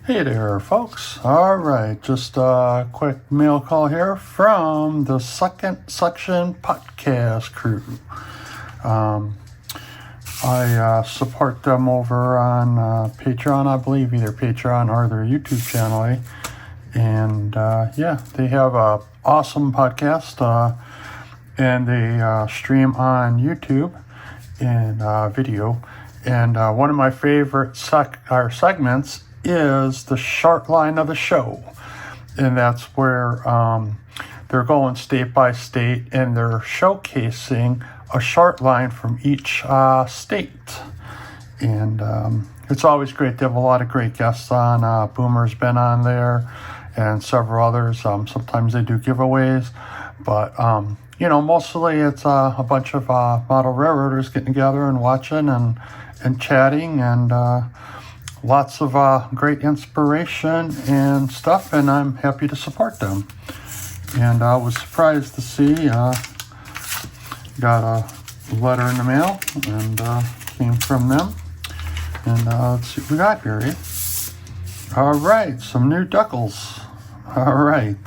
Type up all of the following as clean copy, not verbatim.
Hey there, folks. All right, just a quick mail call here from the Second Section podcast crew. I support them over on Patreon, I believe, either Patreon or their YouTube channel. And yeah, they have a awesome podcast, and they stream on YouTube in video. And one of my favorite segments is the short line of the show, and that's where they're going state by state and they're showcasing a short line from each state. And it's always great. They have a lot of great guests on. Boomer's been on there and several others. Sometimes they do giveaways, but mostly it's a bunch of model railroaders getting together and watching and chatting, and lots of great inspiration and stuff, and I'm happy to support them. And I was surprised to see, got a letter in the mail, and came from them. And let's see what we got here, All right, some new decals. All right.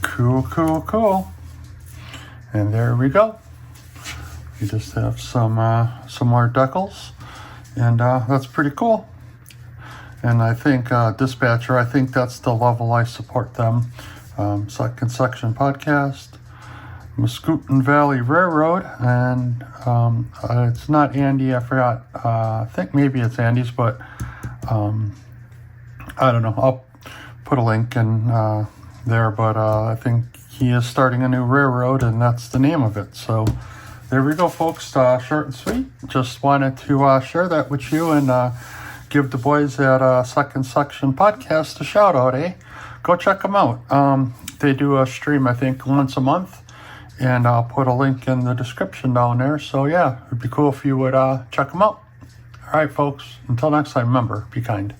Cool. And there we go. We just have some more decals. And that's pretty cool. And I think Dispatcher, I think that's the level I support them. Second Section podcast, Muscootin Valley Railroad, and it's not Andy, I forgot. I think maybe it's Andy's, but I don't know. I'll put a link in there, but I think he is starting a new railroad, and that's the name of it. So there we go, folks. Short and sweet. Just wanted to share that with you and give the boys at Second Section podcast a shout out, Go check them out. They do a stream, I think, once a month, and I'll put a link in the description down there. So yeah, it'd be cool if you would check them out. All right, folks. Until next time, remember, be kind.